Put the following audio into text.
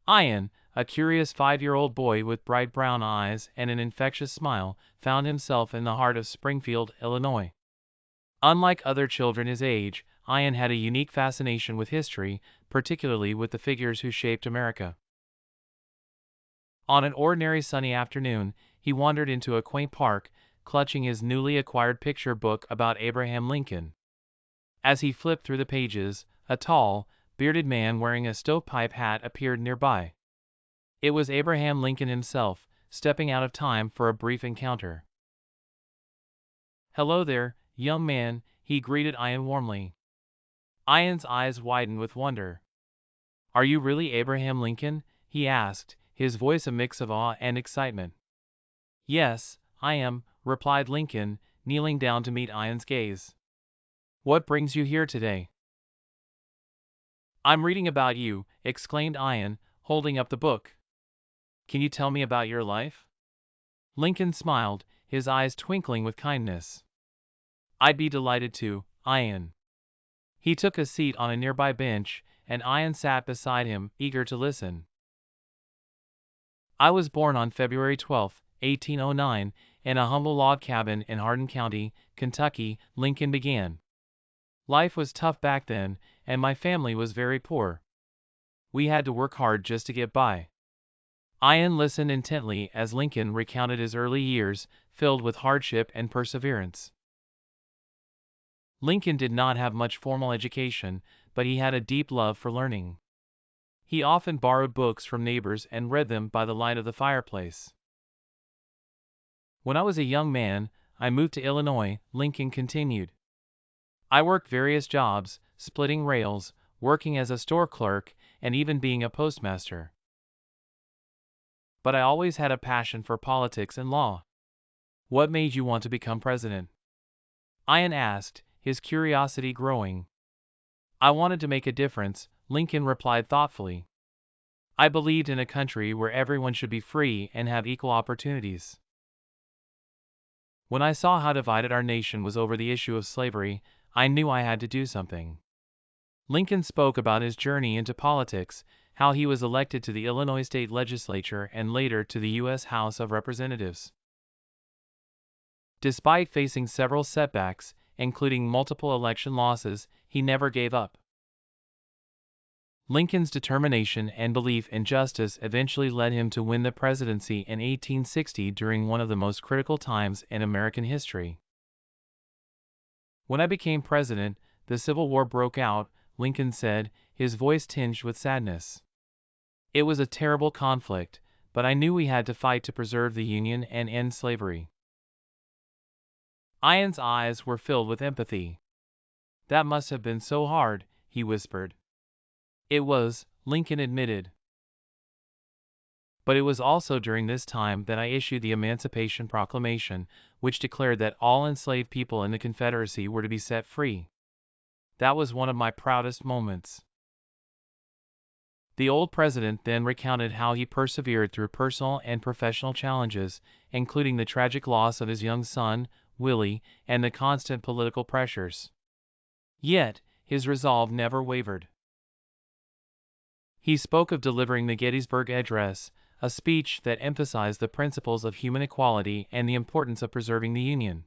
Ayan, a curious 5-year-old boy with bright brown eyes and an infectious smile, found himself in the heart of Springfield, Illinois. Unlike other children his age, Ayan had a unique fascination with history, particularly with the figures who shaped America. On an ordinary sunny afternoon, he wandered into a quaint park, clutching his newly acquired picture book about Abraham Lincoln. As he flipped through the pages, a tall, bearded man wearing a stovepipe hat appeared nearby. It was Abraham Lincoln himself, stepping out of time for a brief encounter. "Hello there, young man," he greeted Ayan warmly. Ayan's eyes widened with wonder. "Are you really Abraham Lincoln?" he asked, his voice a mix of awe and excitement. "Yes, I am," replied Lincoln, kneeling down to meet Ayan's gaze. "What brings you here today?" "I'm reading about you," exclaimed Ayan, holding up the book. "Can you tell me about your life?" Lincoln smiled, his eyes twinkling with kindness. "I'd be delighted to, Ayan." He took a seat on a nearby bench, and Ayan sat beside him, eager to listen. "I was born on February 12, 1809, in a humble log cabin in Hardin County, Kentucky," Lincoln began. "Life was tough back then, and my family was very poor. We had to work hard just to get by." Ayan listened intently as Lincoln recounted his early years, filled with hardship and perseverance. Lincoln did not have much formal education, but he had a deep love for learning. He often borrowed books from neighbors and read them by the light of the fireplace. "When I was a young man, I moved to Illinois," Lincoln continued. "I worked various jobs, splitting rails, working as a store clerk, and even being a postmaster. But I always had a passion for politics and law." "What made you want to become president?" Ayan asked, his curiosity growing. "I wanted to make a difference," Lincoln replied thoughtfully. "I believed in a country where everyone should be free and have equal opportunities. When I saw how divided our nation was over the issue of slavery, I knew I had to do something." Lincoln spoke about his journey into politics, how he was elected to the Illinois State Legislature and later to the U.S. House of Representatives. Despite facing several setbacks, including multiple election losses, he never gave up. Lincoln's determination and belief in justice eventually led him to win the presidency in 1860 during one of the most critical times in American history. "When I became president, the Civil War broke out," Lincoln said, his voice tinged with sadness. "It was a terrible conflict, but I knew we had to fight to preserve the Union and end slavery." Ayan's eyes were filled with empathy. "That must have been so hard," he whispered. "It was," Lincoln admitted. "But it was also during this time that I issued the Emancipation Proclamation, which declared that all enslaved people in the Confederacy were to be set free. That was one of my proudest moments." The old president then recounted how he persevered through personal and professional challenges, including the tragic loss of his young son, Willie, and the constant political pressures. Yet, his resolve never wavered. He spoke of delivering the Gettysburg Address, a speech that emphasized the principles of human equality and the importance of preserving the Union.